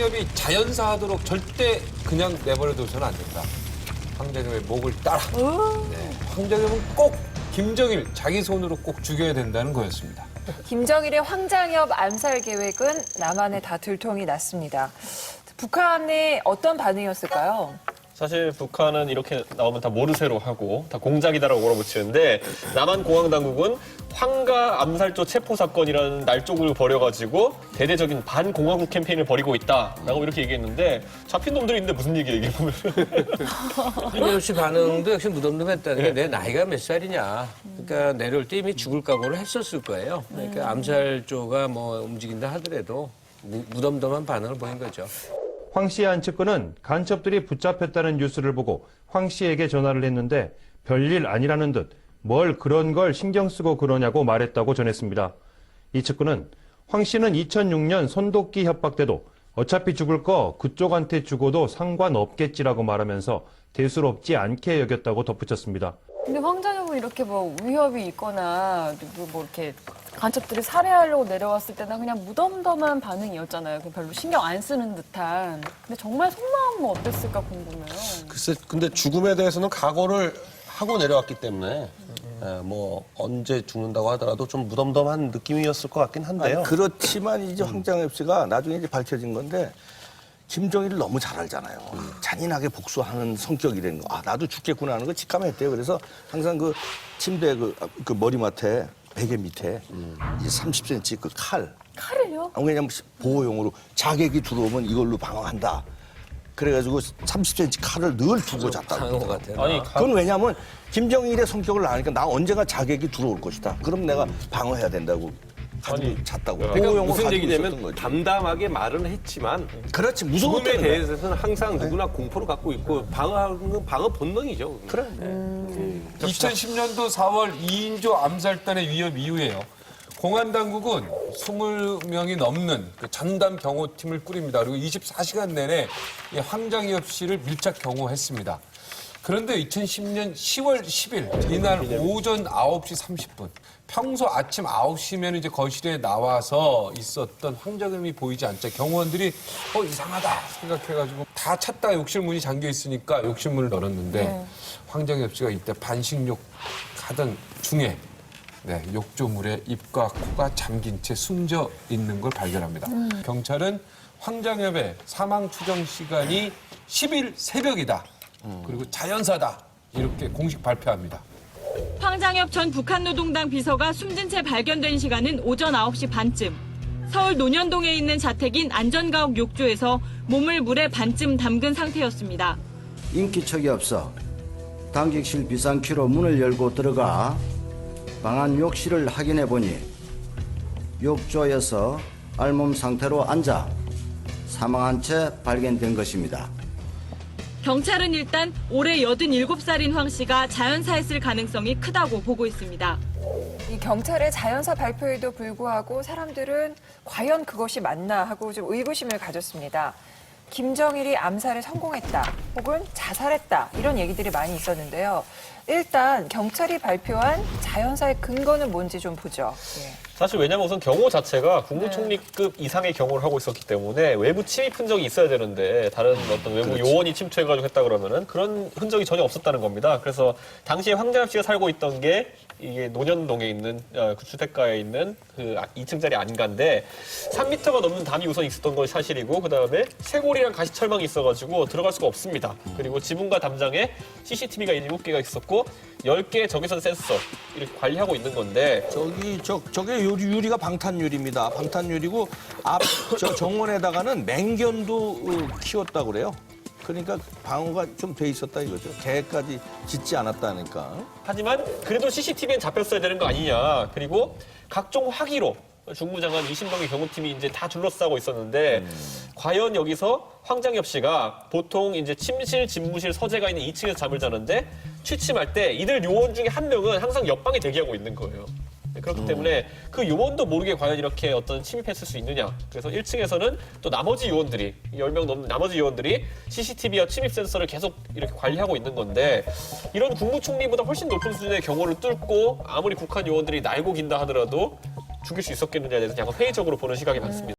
황장엽이 자연사하도록 절대 그냥 내버려둬서는 안 된다. 황장엽의 목을 따라. 네, 황장엽은 꼭 김정일 자기 손으로 꼭 죽여야 된다는 거였습니다. 김정일의 황장엽 암살 계획은 남한에 다 들통이 났습니다. 북한의 어떤 반응이었을까요? 사실 북한은 이렇게 나오면 다 모르쇠로 하고 다 공작이다라고 몰아붙이는데 남한 공황 당국은 황가 암살조 체포 사건이라는 날조를 벌여가지고 대대적인 반공화국 캠페인을 벌이고 있다라고 이렇게 얘기했는데 잡힌 놈들이 있는데 무슨 얘기야 이게 보면. 황장엽 씨 반응도 역시 무덤덤했다는 게 내 나이가 몇 살이냐. 그러니까 내려올 때 이미 죽을 각오를 했었을 거예요. 그러니까 암살조가 뭐 움직인다 하더라도 무덤덤한 반응을 보인 거죠. 황 씨의 한 측근은 간첩들이 붙잡혔다는 뉴스를 보고 황 씨에게 전화를 했는데 별일 아니라는 듯 뭘 그런 걸 신경 쓰고 그러냐고 말했다고 전했습니다. 이 측근은 황 씨는 2006년 손도끼 협박 때도 어차피 죽을 거 그쪽한테 죽어도 상관없겠지라고 말하면서 대수롭지 않게 여겼다고 덧붙였습니다. 근데 황장엽은 이렇게 뭐 위협이 있거나 뭐 이렇게 간첩들을 살해하려고 내려왔을 때는 그냥 무덤덤한 반응이었잖아요. 별로 신경 안 쓰는 듯한. 근데 정말 속마음은 어땠을까 궁금해요. 글쎄, 근데 죽음에 대해서는 각오를 하고 내려왔기 때문에 뭐 언제 죽는다고 하더라도 좀 무덤덤한 느낌이었을 것 같긴 한데요. 아니, 그렇지만 이제 황장엽 씨가 나중에 이제 밝혀진 건데 김정일을 너무 잘 알잖아요. 잔인하게 복수하는 성격이라는 거. 아, 나도 죽겠구나 하는 거 직감했대요. 그래서 항상 그 침대 그 머리맡에 베개 밑에 이제 30cm 그 칼. 칼을요? 왜냐면 보호용으로 자객이 들어오면 이걸로 방어한다. 그래가지고 30cm 칼을 늘 두고 잤다고. 상호 같아요. 아니 그건 왜냐면 김정일의 성격을 아니까 나 언젠가 자객이 들어올 것이다. 그럼 내가 방어해야 된다고 가지고 아니, 잤다고. 그러니까 보호용으로 무슨 가지고 있었던 얘기냐면 거지. 담담하게 말은 했지만 그렇지. 죽음에 무서웠다는 거야. 대해서는 항상 누구나 공포를 갖고 있고 방어하는 건 방어 본능이죠. 그래. 2010년도 4월 2인조 암살단의 위협 이후에요. 공안당국은 20명이 넘는 그 전담 경호팀을 꾸립니다. 그리고 24시간 내내 이 황장엽 씨를 밀착 경호했습니다. 그런데 2010년 10월 10일 이날 오전 9시 30분 평소 아침 9시면 이제 거실에 나와서 있었던 황장엽이 보이지 않자 경호원들이 이상하다 생각해가지고 다 찾다가 욕실 문이 잠겨 있으니까 욕실 문을 열었는데 황장엽 씨가 이때 반식욕 하던 중에 욕조물에 입과 코가 잠긴 채 숨져 있는 걸 발견합니다. 경찰은 황장엽의 사망 추정 시간이 10일 새벽이다. 그리고 자연사다. 이렇게 공식 발표합니다. 황장엽 전 북한노동당 비서가 숨진 채 발견된 시간은 오전 9시 반쯤. 서울 논현동에 있는 자택인 안전가옥 욕조에서 몸을 물에 반쯤 담근 상태였습니다. 인기척이 없어 당직실 비상키로 문을 열고 들어가 방안 욕실을 확인해 보니 욕조에서 알몸 상태로 앉아 사망한 채 발견된 것입니다. 경찰은 일단 올해 87살인 황 씨가 자연사했을 가능성이 크다고 보고 있습니다. 이 경찰의 자연사 발표에도 불구하고 사람들은 과연 그것이 맞나 하고 좀 의구심을 가졌습니다. 김정일이 암살에 성공했다 혹은 자살했다 이런 얘기들이 많이 있었는데요. 일단 경찰이 발표한 자연사의 근거는 뭔지 좀 보죠. 사실 왜냐면 우선 경호 자체가 국무총리급 이상의 경호를 하고 있었기 때문에 외부 침입 흔적이 있어야 되는데 다른 어떤 외부 요원이 침투해가지고 했다 그러면은 그런 흔적이 전혀 없었다는 겁니다. 그래서 당시에 황장엽 씨가 살고 있던 게 이게 논현동에 있는 주택가에 있는 그 2층짜리 안가인데 3m가 넘는 담이 우선 있었던 건 사실이고 그다음에 쇄골이랑 가시철망이 있어가지고 들어갈 수가 없습니다. 그리고 지붕과 담장에 CCTV가 7개가 있었고 10개의 적외선 센서 이렇게 관리하고 있는 건데 저게 유리가 방탄유리입니다. 방탄유리고 저 정원에다가는 맹견도 키웠다고 그래요. 그러니까 방어가 좀 돼 있었다 이거죠. 개까지 짓지 않았다니까. 하지만 그래도 CCTV엔 잡혔어야 되는 거 아니냐. 그리고 각종 화기로 중부장관 20명의 경호팀이 이제 다 둘러싸고 있었는데 과연 여기서 황장엽 씨가 보통 이제 침실, 집무실, 서재가 있는 2층에서 잠을 자는데 취침할 때 이들 요원 중에 한 명은 항상 옆방에 대기하고 있는 거예요. 그렇기 때문에 그 요원도 모르게 과연 이렇게 어떤 침입했을 수 있느냐. 그래서 1층에서는 또 나머지 요원들이 10명 넘는 나머지 요원들이 CCTV와 침입 센서를 계속 이렇게 관리하고 있는 건데 이런 국무총리보다 훨씬 높은 수준의 경호를 뚫고 아무리 북한 요원들이 날고 긴다 하더라도 죽일 수 있었겠느냐에 대해서 약간 회의적으로 보는 시각이 많습니다.